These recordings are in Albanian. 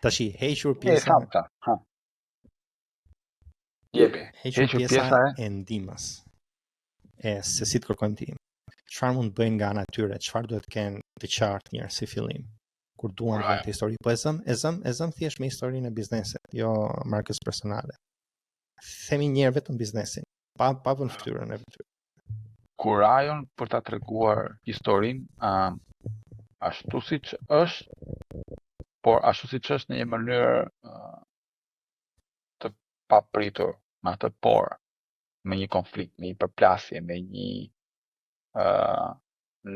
Tashi, hequr pjesa, Ha. Jepi. hequr pjesa e ndihmës. E se si të kërkojmë tim. Çfarë mund të bëjnë nga ana tyre? Çfarë duhet të kenë të qartë njerëz si fillim? Kur duan të bëjnë të histori, po e zëm thjesht me historinë e biznesit, jo markës personale. Themi një herë vetëm biznesin, pa vënë fytyrën e vetë. Kurajon për ta treguar historinë ashtu siç është, por ashtu siç është në një mënyrë të papritur, me atë por, me një konflikt, me një përplasje, me një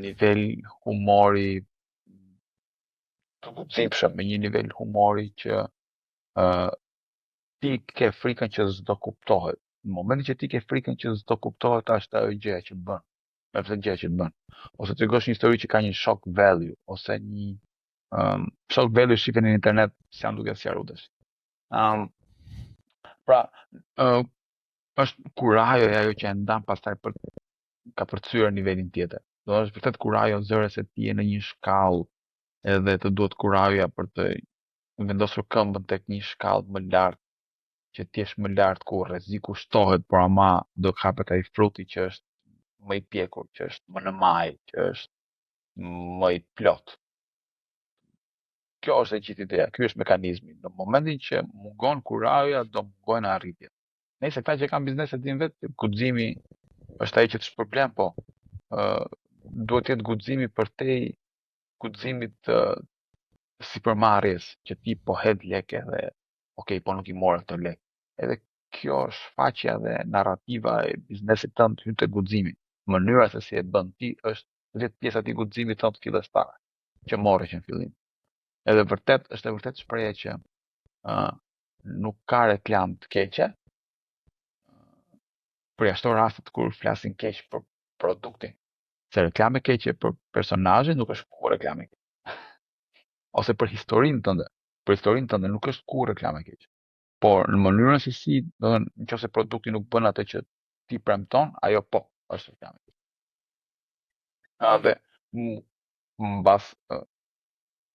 nivel humori të guximshëm, me një nivel humori që ti ke frikën që s'do kuptohet. Në momentin që ti ke frikën që s'do kuptohet, është ajo gjëja që bën. Me këtë gjëja që të bën. Ose të tregosh një histori që ka një shock value, ose një shock value shifen në internet, si janë duke sqaruar. Pra, është kurajo e ajo që e ndan pastaj për ka përcyer nivelin tjetër. Do është vërtet kurajo zëre se ti je në një shkallë edhe të duhet kurajoja për të vendosur këmbën tek një shkallë më lart, që ti jesh më lart ku rreziku shtohet, por ama do të hapet ai fruti që është më i pjekur, që është më në maj, që është më i plot. Kjo është e gjithë ideja, ky është mekanizmi. Në momentin që mungon kurajoja, do mungojnë arritjet. Nëse këta që kanë biznese din vetë, guximi është ai që të shpërblen, po duhet të jetë guximi përtej guximit të sipërmarrjes, që ti po hedh lekë dhe po nuk i morë këto lekë. Edhe kjo është faqja dhe narrativa e biznesit tënd hyn te guximi. Mënyra se si e bën ti është vetë pjesa e guximit tënd fillestare, që morre që në fillim. Edhe është e vërtet shpreha që nuk ka reklam të keqe, për ashtu rastet kur flasin keq për produktin. Se reklame keqe për personazhin nuk është kur reklame keqe. Ose për historinë tënde. Për historinë tënde nuk është kur reklame keqe. Por në mënyrën se si, do të thënë, nëse produkti nuk bën atë që ti premton, ajo po është reklame keqe. Dhe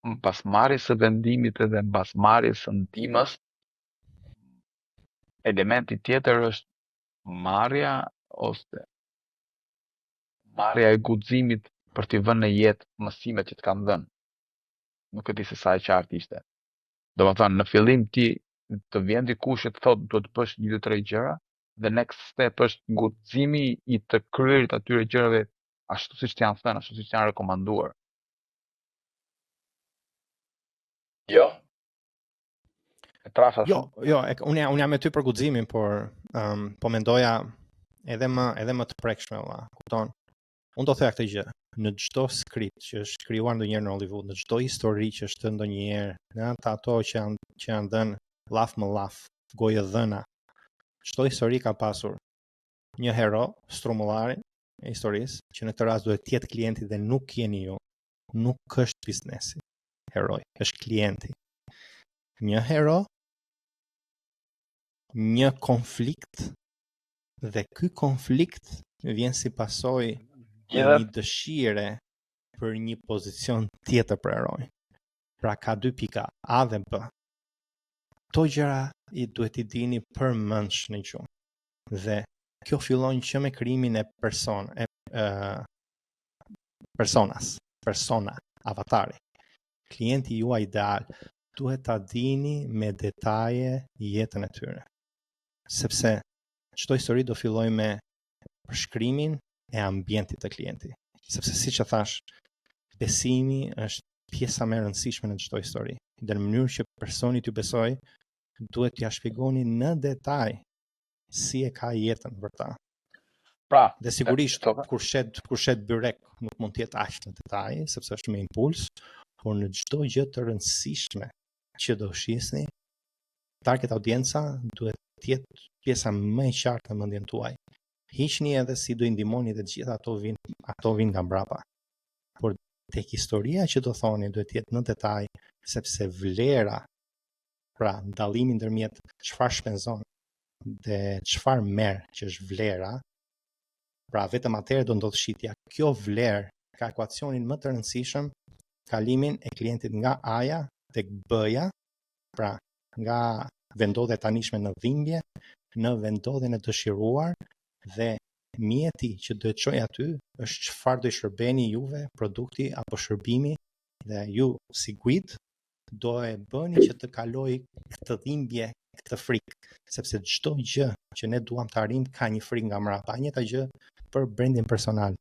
mbas marrjes së vendimit edhe mbas marrjes së ndihmës, elementi tjetër është marrja e guximit për t'i vënë në jetë mësimet që të kanë dhënë. Nuk e di se sa e qartë ishte. Do të thënë, në fillim ti të vjen dikush që të thotë duhet të bësh 1-2-3 gjëra, dhe next step është guximi i të kryerit atyre gjërave ashtu siç janë thënë, ashtu siç janë rekomanduar. Jo. Jo, unë jam me ty për guximin, por po mendoja edhe më të prekshme, kupton? Unë do të thoya këtë gjë. Në çdo skript që është krijuar ndonjëherë në Hollywood, në çdo histori që është ndonjëherë, në ato që janë dhënë laf më laf, gojë dhëna, çdo histori ka pasur një hero, strumullarin e historisë, që në këtë rast duhet të jetë klienti dhe nuk jeni ju. Nuk është biznesi. Heroi është klienti. Një hero, një konflikt, dhe ky konflikt vjen si pasojë një dëshire për një pozicion tjetër për heroin. Pra ka 2 pika, A dhe B. Këto gjëra i duhet i dini përmendsh në gjuhë. Dhe kjo fillon që me krijimin e persona, avatari. Klienti juaj ideal duhet ta dini me detaje jetën e tyre. Sepse çdo histori do filloj me përshkrimin e ambientit të klienti. Sepse siç e thash, besimi është pjesa më e rëndësishme në çdo histori. Dhe në mënyrë që personi t'ju besoj, duhet t'ja shpjegoni në detaj si e ka jetën për ta. Pra, dhe sigurisht kur shet byrek nuk mund të jetë aq në detaj, sepse është me impuls, por në çdo gjë të rëndësishme që do shisni, target audienca duhet të jetë pjesa më e qartë në mendjen tuaj. Hiqni edhe si do i ndihmoni dhe gjithë ato vijnë nga mbrapa. Por tek historia që do thoni duhet të jetë në detaj, sepse vlera, pra dallimi ndërmjet çfarë shpenzon dhe çfarë merr, që është vlera, pra vetëm atëherë do ndodh shitja. Kjo vlerë ka ekuacionin më të rëndësishëm, kalimin e klientit nga A-ja tek B-ja, Pra, nga vendodhja tanishme në dhimbje, në vendodhjen e dëshiruar dhe mjeti që do të çojë aty është çfarë do i shërbeni juve, produkti apo shërbimi, dhe ju si guid do e bëni që të kaloj këtë dhimbje, këtë frikë, sepse çdo gjë që ne duam të arrijmë ka një frikë nga mbrapa, njëjta gjë për brandin personal.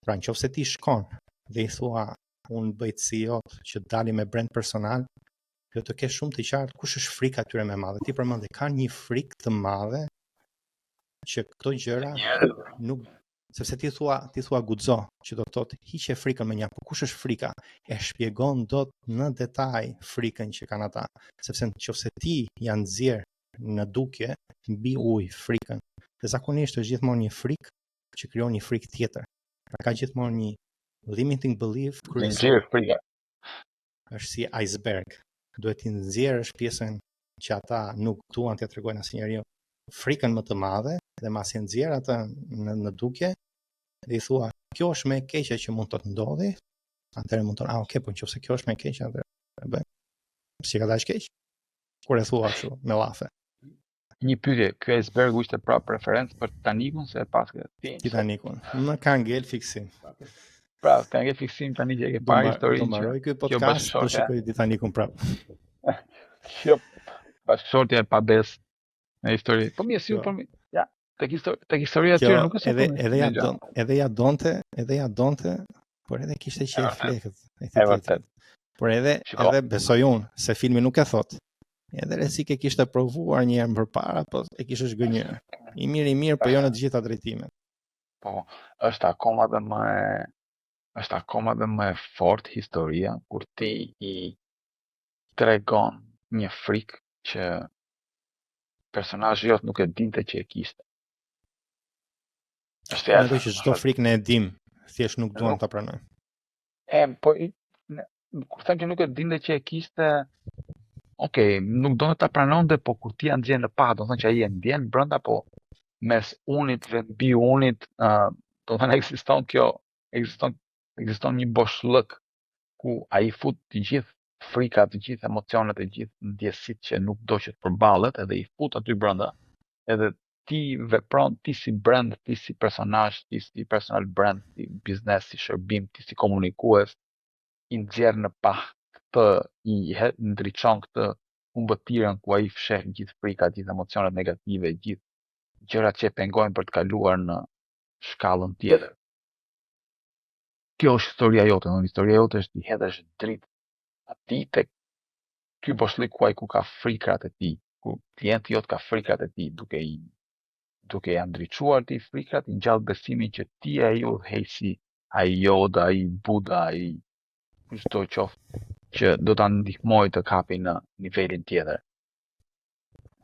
Pra nëse ti shkon dhe i thua unë bëj CEO që dali me brand personal, jo të kesh shumë të qartë kush është frika atyre më e madhe. Ti përmend kanë një frikë të madhe që këto gjëra nuk, sepse ti thua guxo, që do të thotë hiqe frikën me një, por kush është frika? E shpjegon dot në detaj frikën që kanë ata, sepse nëse ti janë nxjerr në dukje mbi ujë frikën, dhe zakonisht është gjithmonë një frikë që krijon një frikë tjetër. Pra ka gjithmonë një limiting belief kryesor. Është si iceberg. Duhet t'i nxjerrësh pjesën që ata nuk duan t'ia tregojnë asnjëriu, frikën më të madhe, dhe masi e nxjerr atë në dukje, dhe i thua, kjo është më e keqja që mund të ndodhi, atëherë mund të thonë, okay, po nëse kjo është më e keqja, atëherë bëj. Si ka dash keq? Kur e thua kështu me llafe. Një pyetje, ky iceberg ishte prapë preferencë për Titanicun se pas këtë? Titanicun. Më ka ngel fiksim. Pra, ka ngel fiksim tani që e ke parë historinë. Do mbaroj ky podcast, do shikoj Titanicun prapë. Kjo bashkëshortja e pabes në histori. Po mirë, si po mirë. Ja, tek historia e tyre nuk është edhe ja donte, por edhe kishte qejf flekët. E vërtet. Por edhe besoj unë se filmi nuk e thot. Edhe reci ke kishte provuar një herë përpara, po e kishte zgënjur. I mirë, po jo në të gjitha drejtimet. Po, është akoma dhe më e fort historia kur ti i tregon një frikë që personazhi jot nuk e dinte që e kishte. Është ajo që çdo frikë ne e dim, thjesht nuk duam ta pranojmë. Po kur them që nuk e dinte që e kishte, okay, nuk do ta pranonte, po kur ti ja nxjerr në pa, do të thonë që ai e ndjen brenda, po mes unit dhe mbi unit, do të thonë ekziston një boshllëk ku ai fut të gjithë frikat, të gjithë emocionet, të gjithë ndjesitë që nuk do që të përballet, edhe i fut aty brenda. Edhe ti vepron, ti si brand, ti si personazh, ti si personal brand, ti biznes, si shërbim, ti si komunikues, i nxjerr në pa këtë, i ndriçon këtë humbëtirën ku ai fsheh gjithë frikat, gjithë emocionet negative, gjithë gjërat që e pengojnë për të kaluar në shkallën tjetër. Kjo është historia jote, historia jote është i hedhësh dritë aty tek ky boshllëk ku ka frikrat e tij, ku klienti jot ka frikrat e tij, duke ja ndriçuar ti frikrat, i ngjall besimin që ti e ai udhëheqësi, ai Yoda, ai Buddha, ai çdo qoftë që do ta ndihmoj të kapi në nivelin tjetër.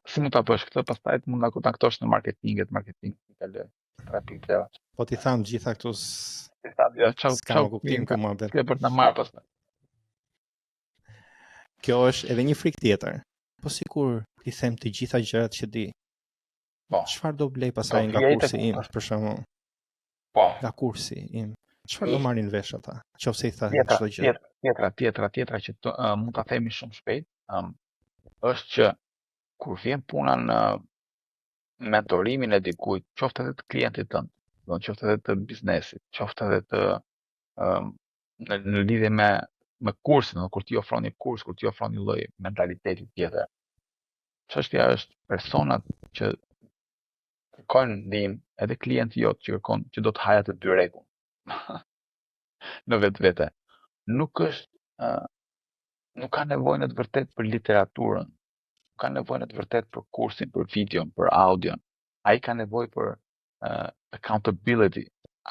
Si mund ta bësh këtë? Pastaj mund ta kontaktosh në marketing kaloj 3.0. Po ti tham gjitha këto çau kuptim ku më bëj. Kjo për të marrë pastaj. Kjo është edhe një frikë tjetër. Po sikur ti them të gjitha gjërat që di. Po. Çfarë do blej pastaj nga kursi im, për shembull? Po. Nga kursi im. Çfarë do marrin vesh ata? Nëse i thashë çdo gjë. Tjetra që mund ta themi shumë shpejt, është që kur vjen puna në mentorimin e dikujt, qoftë edhe të klientit tënd, qoftë edhe të biznesit, qoftë edhe të në lidhje me kursin, kur ti ofron një kurs, kur ti ofron një lloj mentaliteti tjetër. Çështja është personat që kërkojnë ndihmë, edhe klienti jot që kërkon që do të hajë të dy rregull. Në vetvete. Nuk ka nevojë në të vërtetë për literaturën, nuk ka nevojë në të vërtetë për kursin, për videon, për audion. Ai ka nevojë për accountability.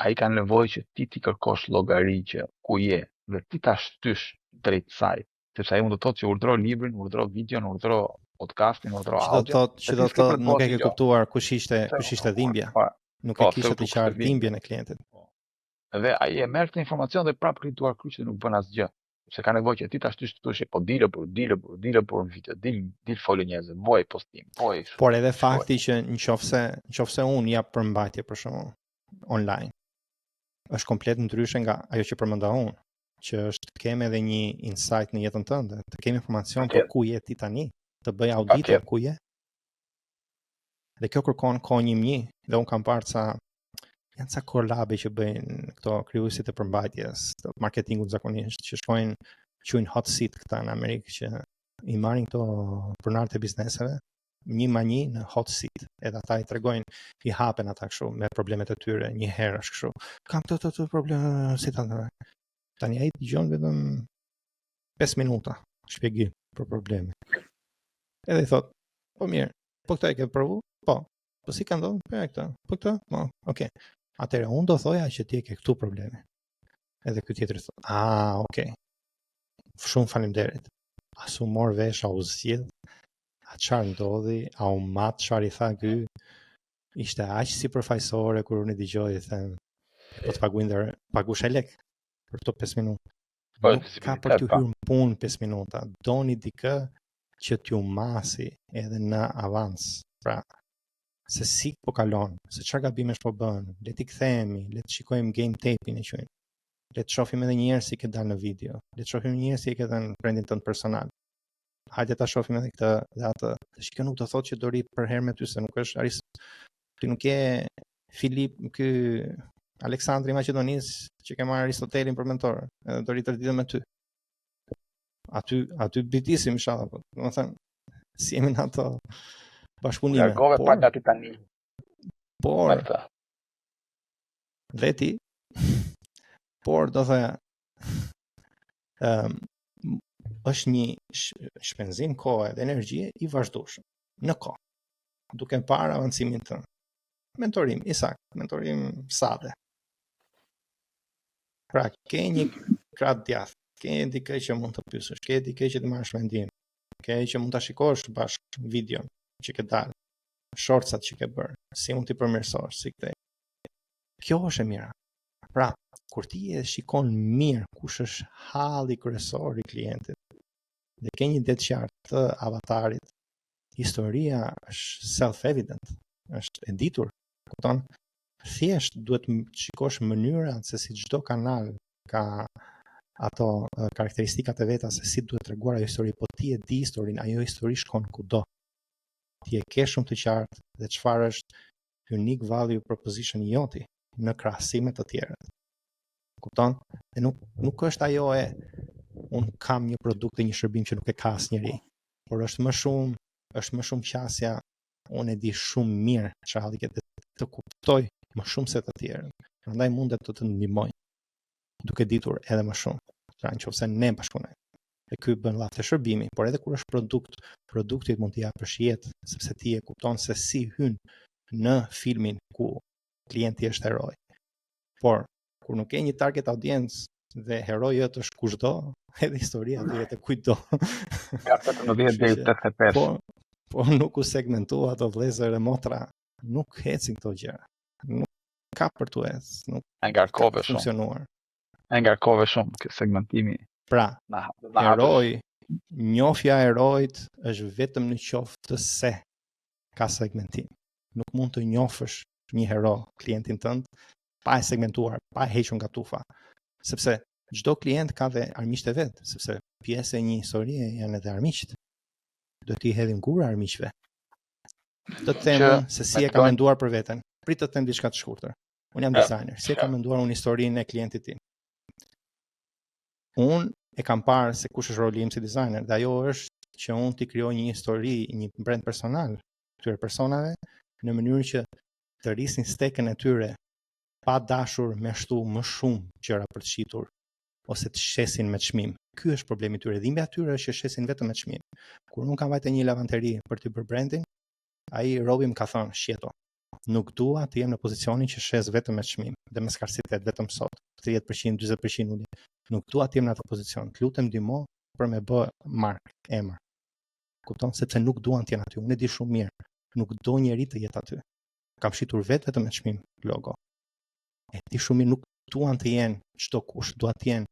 Ai ka nevojë që ti kërkosh llogari që ku je dhe ti ta shtysh drejt saj, sepse ai mund të thotë që urdhëro librin, urdhëro videon, urdhëro podcastin, urdhëro audion. Që do të thotë nuk e ke kuptuar kush ishte dhimbja. Nuk e kishte të qartë dhimbjen e klientit. Dhe ai e merr këtë informacion dhe prapë rituar kryqë dhe nuk bën asgjë. Sepse ka nevojë që ti ta shtysh thosh, po dilë për në video, dil folë njerëzve, boj postim, boj. Por edhe fakti që nëse unë jap përmbajtje për shkakun online, është komplet ndryshe nga ajo që përmenda unë, që është të kemi edhe një insight në jetën tënde, të kemi informacion për ku je ti tani, të bëj audite ku je. Dhe kjo kërkon kohë një, dhe unë kam parë janë ca kollabe që bëjnë këto krijuesit e përmbajtjes, të marketingut zakonisht, që shkojnë quajnë hot seat këta në Amerikë, që i marrin këto pronarët e bizneseve, një në hot seat, edhe ata i tregojnë, i hapen ata kështu me problemet e tyre, një herë është kështu. Kam të probleme si ta. Tani ai dëgjon vetëm 5 minuta shpjegim për probleme. Edhe i thot, po mirë, po këtë e ke provu? Po si ka ndodhur? Këta. Po këtë? Po, okay. Atëherë unë do thoja që ti e ke këtu probleme. Edhe ky tjetri thot, okay. Shumë faleminderit. A su mor vesh, a u zgjidh, a çfarë ndodhi, a u mat çfarë i tha ky, ishte aq si përfaqësore kur unë dëgjoj, them, po të pagush e lek për këto 5 minuta. Nuk ka për t'ju hyrë në punë 5 minuta, doni dikë që t'ju masi edhe në avans. Pra, se si po kalon, se çfarë gabimesh po bën, le t'i kthehemi, le të shikojmë game tape-in e quajmë. Le të shohim edhe një herë si ke dalë në video. Le të shohim një herë si ke dhënë brandin tënd personal. Hajde ta shohim edhe këtë dhe atë. Tash kjo nuk do thotë që do ri për herë me ty, se nuk është ti nuk je Filip, ky Aleksandri i Maqedonisë që ke marrë Aristotelin për mentor, edhe do ri të ditën me ty. Aty bitisim inshallah, po. Domethënë, si jemi në ato bashkëpunime. Largove pak aty tani. Por dhe ti por do thoya është një shpenzim kohë dhe energjie i vazhdueshëm në kohë, duke parë avancimin tënd. Mentorim mentorim sade. Pra, ke një krah djathtë, ke dikë që mund të pyesësh, ke dikë që të marrësh mendim, ke që mund ta shikosh bashkë videon që ke dalë, shortsat që ke bërë, si mund t'i përmirësosh, si këtë. Kjo është e mira. Pra, kur ti e shikon mirë kush është halli kryesor i klientit dhe ke një det qartë të avatarit, historia është self-evident, është e ditur. Kupton? Thjesht duhet të shikosh mënyrat se si çdo kanal ka ato karakteristikat e veta se si duhet treguar ajo histori, po ti e di historinë, ajo histori shkon kudo. Ti e ke shumë të qartë dhe çfarë është unique value proposition joti në krahasim me të tjerët. Kupton? Dhe nuk është ajo un kam një produkt e një shërbim që nuk e ka asnjëri, por është më shumë qasja unë e di shumë mirë çfarë halli ke të kuptoj më shumë se të tjerët. Prandaj mundet të ndihmoj duke ditur edhe më shumë. Pra nëse ne bashkëpunojmë. E ky bën llaftë shërbimi, por edhe kur është produkti mund t'i japësh jetë, sepse ti e kupton se si hyn në filmin ku klienti është heroi. Por kur nuk ke një target audience dhe heroi jot është kushdo, edhe historia duhet të kujdo. Ka 17 deri 85. Po nuk u segmentua ato vëllezër e motra, nuk ecin këto gjëra. Nuk ka për tu ecë, nuk ngarkove shumë. Funksionuar. Ngarkove shumë kë segmentimi. Pra, heroi, njofja e heroit është vetëm në qoftë të se ka segmentim. Nuk mund të njofësh një hero, klientin tënd, pa e segmentuar, pa e hequr nga tufa. Sepse çdo klient ka dhe armiqtë e vet, sepse pjesë e një historie janë edhe armiqt. Do t'i hedhim gura armiqve. Të them se si e ka menduar për veten. Prit të them diçka të shkurtër. Unë jam designer. Si e ka menduar unë historinë e klientit tim? Unë e kam parë se kush është roli im si designer, dhe ajo është që unë t'i krijoj një histori, një brand personal këtyre personave në mënyrë që të rrisin stekën e tyre pa dashur me shtu më shumë gjëra për të shitur ose të shesin me çmim. Ky është problemi i tyre. Dhimbja e tyre është që shesin vetëm me çmim. Kur unë kam vajtë një lavanteri për të bërë branding, ai robi më ka thënë, "Shjeto, nuk dua të jem në pozicionin që shes vetëm me çmim dhe me skarsitet vetëm sot, 30%, 40% ulje. Nuk dua të jem në atë pozicion. Të lutem ndihmo për me bë markë, emër." Kupton? Sepse nuk duan të jenë aty. Unë e di shumë mirë. Nuk do njeri të jetë aty. Kam shitur vetëm me çmim logo. E di shumë mirë, nuk duan të jenë çdo kush, dua të jenë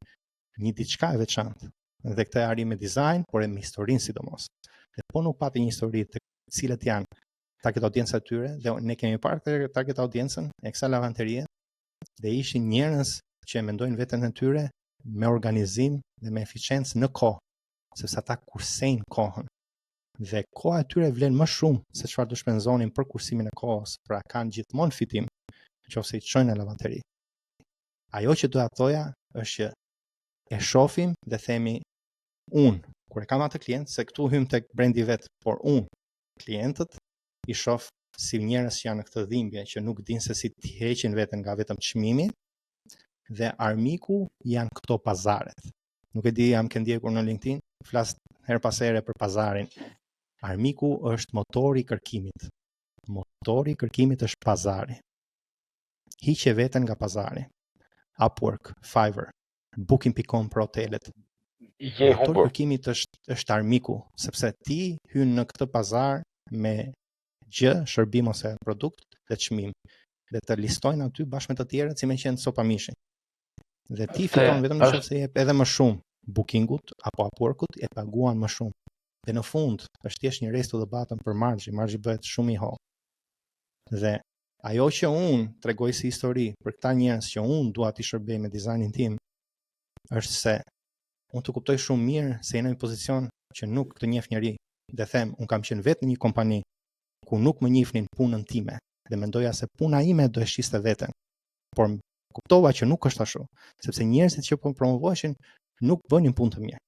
një diçka e veçantë. Dhe këtë arrim me design, por edhe me historinë sidomos. Dhe po nuk pati një histori të cilat janë target audienca e tyre, dhe ne kemi parë target audiencën e kësaj lavanterie, dhe ishin njerëz që e mendojnë veten e tyre me organizim dhe me eficiencë në kohë, sepse ata kursejnë kohën. Dhe koha e tyre vlen më shumë se çfarë do shpenzonin për kursimin e kohës, pra kanë gjithmonë fitim, nëse i çojnë në lavanteri. Ajo që doja thoja është që e shohim dhe themi unë, kur e kam atë klient, se këtu hym tek brendi vet, por unë, klientët i shoh si njerëz që janë në këtë dhimbje që nuk dinë se si të heqin veten nga vetëm çmimi, dhe armiku janë këto pazaret. Nuk e di, jam ke ndjekur në LinkedIn, flas her pas here për pazarin. Armiku është motori i kërkimit. Motori i kërkimit është pazari. Hiqe veten nga pazari. Upwork, Fiverr, Booking.com për hotelet. Motori i kërkimit është armiku, sepse ti hyn në këtë pazar me gjë, shërbim ose produkt dhe çmim. Dhe të listojnë aty bashkë me të tjerët si me qenë sopa mishi. Dhe ti fiton vetëm nëse jep edhe më shumë Bookingut apo Upworkut, e paguan më shumë. Dhe në fund është thjesht një race to the bottom për margji bëhet shumë i hollë. Dhe ajo që unë tregoj si histori për këta njerëz që unë dua t'i shërbej me dizajnin tim, është se unë të kuptoj shumë mirë se jena në pozicion që nuk të njeh njëri dhe them, unë kam qenë vetë në një kompani ku nuk më njihnin punën time dhe mendoja se puna ime do e shiste veten. Por kuptova që nuk është ashtu, sepse njerëzit që po promovoheshin nuk bënin punë të mirë,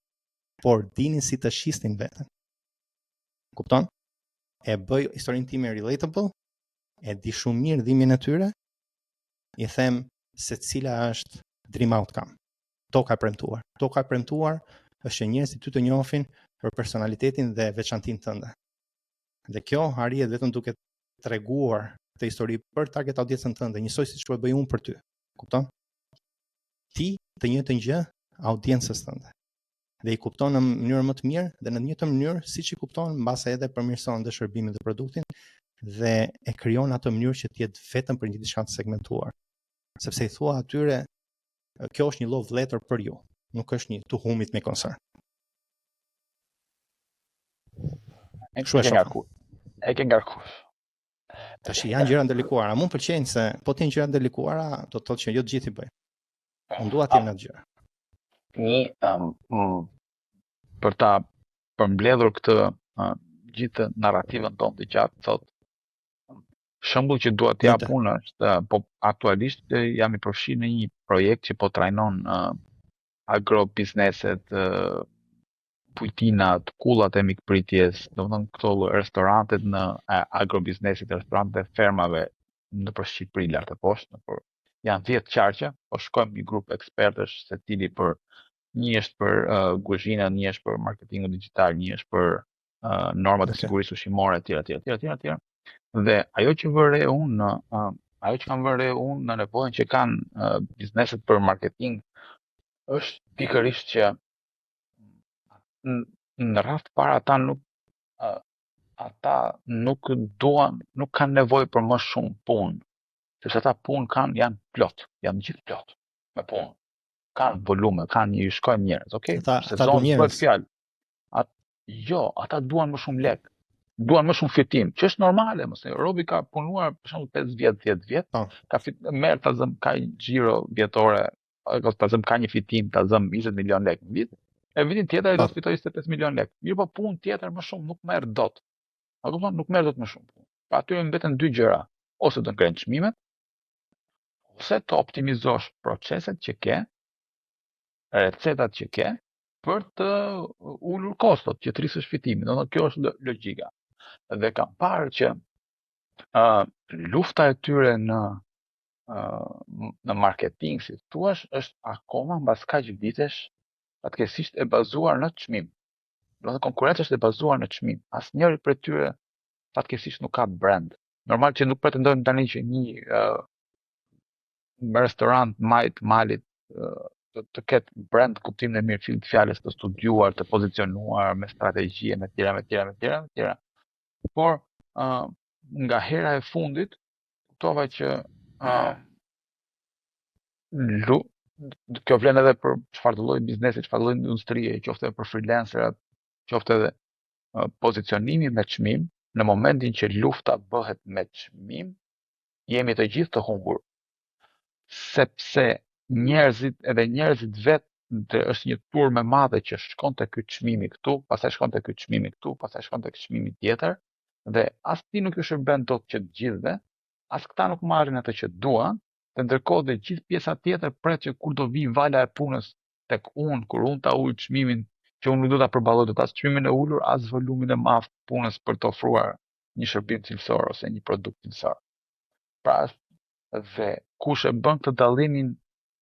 por dinin si të shistin veten. Kupton? E bëj historinë time relatable, e di shumë mirë dhimbjen e tyre, i them se cila është dream outcome. Toka e premtuar. Toka e premtuar është që njerëzit ty të njohin për personalitetin dhe veçantinë tënde. Dhe kjo arrihet vetëm duke treguar këtë histori për target audiencën tënde, njësoj siç po e bëj unë për ty. Kupton? Ti të njëjtën gjë audiencës tënde. Dhe i kupton në mënyrë më të mirë dhe në të njëjtën mënyrë siç i kupton, mbase edhe përmirëson dhe shërbimin dhe produktin dhe e krijon atë mënyrë që të jetë vetëm për një diçka të segmentuar. Sepse i thua atyre, kjo është një love letter për ju, nuk është një tuhumit me koncern. E ke ngarkuar. Tash janë gjëra ndërlikuara, mua m'pëlqejnë se po të jenë gjëra ndërlikuara, do të thotë që jo të gjithë i bëjnë. Unë dua të jem në atë gjëra. Për ta përmbledhur këtë gjithë narrativën tonë të gjatë, thotë shembull që dua të jap unë është, po aktualisht jam i përfshirë në një projekt që po trajnon agrobizneset, pujtinat, kullat e mikpritjes, domethënë këto restorantet në agrobiznesit, restorantet e fermave nëpër Shqipëri lart e poshtë, janë 10 qarqe, po shkojmë një grup ekspertësh secili për një është për kuzhinën, një është për marketingun digjital, një është për normat e sigurisë ushqimore etj. Dhe ajo që kam vënë unë në nevojën që kanë bizneset për marketing është pikërisht që në radhë të parë ata nuk kanë nevojë për më shumë punë, sepse ata punë janë plot, janë gjithë plot me punë. Kanë volume, kanë shkojnë njerëz, okay? Sezon bëhet fjalë. Ata duan më shumë lek. Duan më shumë fitim, që është normale, mos e robi ka punuar për shembull 5 vjet, 10 vjet, merr ta zëm ka xhiro vjetore, ta zëm ka një fitim, ta zëm 20 milion lek në vit. E vitin tjetër ai do të fitojë 25 milion lek. Mirë, po punë tjetër më shumë nuk merr dot. A kupton? Nuk merr dot më shumë. Pra aty mbeten dy gjëra, ose të ngrenë çmimet, ose të optimizosh proceset që ke, recetat që ke, për të ulur kostot, që të rrisësh fitimin. Domethënë kjo është logjika. Dhe kam parë që lufta e tyre në marketing, si thua, është akoma mbas kaq vitesh fatkeqësisht e bazuar në çmim. Domethënë konkurenca është e bazuar në çmim. Asnjëri prej tyre fatkeqësisht nuk ka brand. Normal që nuk pretendojnë tani që një restorant malit të ketë brand kuptimin e mirë të fjalës, të studiuar, të pozicionuar me strategji me tjera. Por nga hera e fundit kuptova që kjo vlen edhe për çfarë lloj biznesi, çfarë lloj industrie, qoftë për freelancerat, qoftë edhe pozicionimi me çmim, në momentin që lufta bëhet me çmim, jemi të gjithë të humbur. Sepse njerëzit vetë është një tur me madhe që shkon te ky çmimi këtu, pastaj shkon te ky çmimi këtu, pastaj shkon te ky çmimi tjetër, dhe as ti nuk ju shërben dot që të gjithëve, as këta nuk marrin atë që duan, dhe ndërkohë dhe gjithë pjesa tjetër pret që kur do vi vala e punës tek unë, kur unë ta ull çmimin që unë nuk do ta përballoj dot as çmimin e ulur, as volumin e madh punës për të ofruar një shërbim cilësor ose një produkt cilësor. Pra, dhe kush e bën këtë dallimin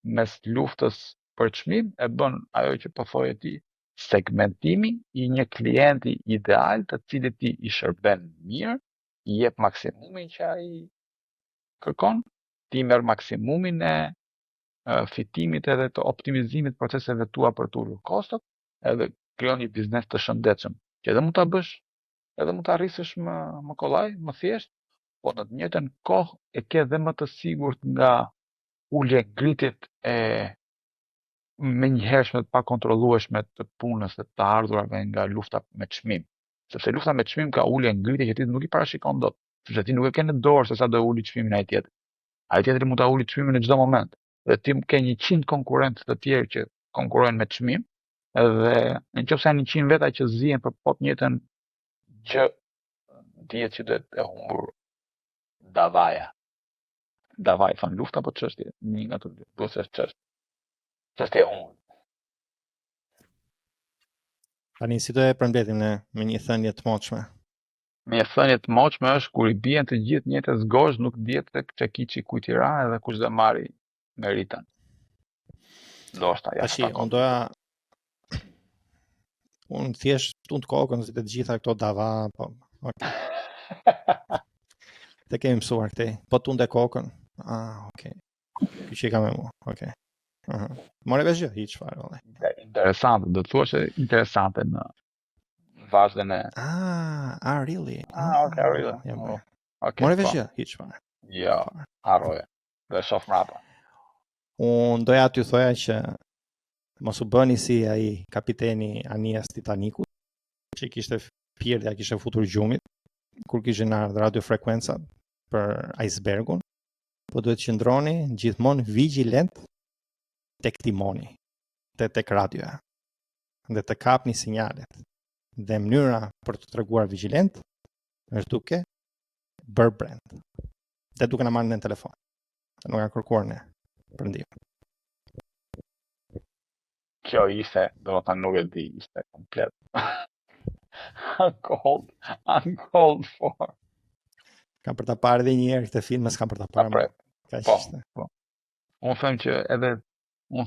mes luftës për çmim, e bën ajo që po thoje ti, segmentimi i një klienti ideal të cilit ti i shërben mirë, i jep maksimumin që ai kërkon, ti merr maksimumin e fitimit edhe të optimizimit proceseve tua për të ulur kostot, edhe krijon një biznes të shëndetshëm, që edhe mund ta bësh, edhe mund ta arrisësh më kollaj, më thjesht, po në të njëjtën kohë e ke dhe më të sigurt nga ulje ngritjet e menjëhershme të pakontrollueshme të punës dhe të ardhurave nga lufta me çmim. Sepse lufta me çmim ka ulje ngritje që ti nuk i parashikon dot, sepse ti nuk e ke në dorë se sa do uli çmimin ai tjetër. Ai tjetri mund ta uli çmimin në çdo moment. Dhe ti ke 100 konkurrentë të tjerë që konkurrojnë me çmim, edhe nëse janë 100 veta që zihen për po të njëjtën gjë, dihet që duhet e humbur davaja. Davaj thon lufta apo çështje, një nga të dy, duhet të është çështje e humbur. Tani si do e përmbledhim ne me një thënie të moçme? Me një thënie të moçme është kur i bien të gjithë njëjtës gozh, nuk dihet tek çekiçi kujt i ra edhe kush do marri meritën. Ndoshta ja. Tashi, unë thjesht tund kokën si të gjitha këto dava, po. Okay. Te kemi mësuar këtej. Po tunde kokën. Okay. Ky që kam me mua. Okay. More vesh gjë, hiç fare valla. Interesante, do të thuash interesante në vazhdën e. Really? Okay, really. Ja, okay. More vesh gjë, hiç fare. Jo, harroje. Do e shoh mbrapa. Unë doja t'ju thoja që mos u bëni si ai kapiteni Anias Titanikut, që kishte pirja, kishte futur gjumit, kur kishin ardhur radiofrekuencat për icebergun, po duhet qëndroni gjithmonë vigjilent tek timoni, tek radioja, dhe të kapni sinjalet. Dhe mënyra për të treguar vigjilent është duke bërë brand. Dhe duke na marrë në telefon. Nuk ka kërkuar ne për ndihmë. Kjo ishte, do të nuk e di, ishte komplet. Uncalled for. Kam për ta parë edhe një herë këtë film, s'kam për ta parë. Po. Unë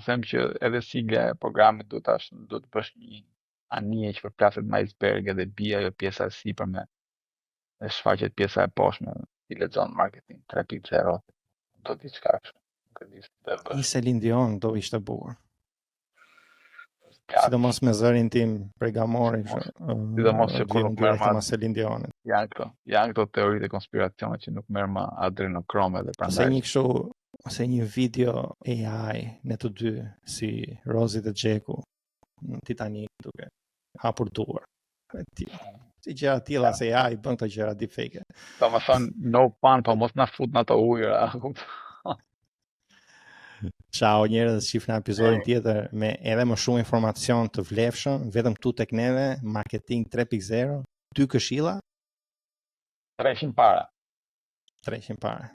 them që edhe sigla e programit do të bësh një anije që përplaset me iceberg dhe bie ajo pjesa e sipërme dhe shfaqet pjesa e poshtme, i lexon marketing 3.0. Do diçka kështu. I Celine Dion do ishte bukur. Sidomos me zërin tim pregamori, sidomos që kur nuk merr me Celine Dionit. Janë këto teoritë e konspiracionit që nuk merr më adrenokrome dhe prandaj. Ose një video AI në të dy si Rosie dhe Jacku në Titanic duke hapur duar. Si gjëra tilla se AI bën këto gjëra deepfake. Domethënë no pan, po mos na fut në ato ujëra. Ciao njerëz, shihni në episodin tjetër me edhe më shumë informacion të vlefshëm, vetëm këtu tek neve, marketing 3.0, 2 këshilla, 300 para. 300 para.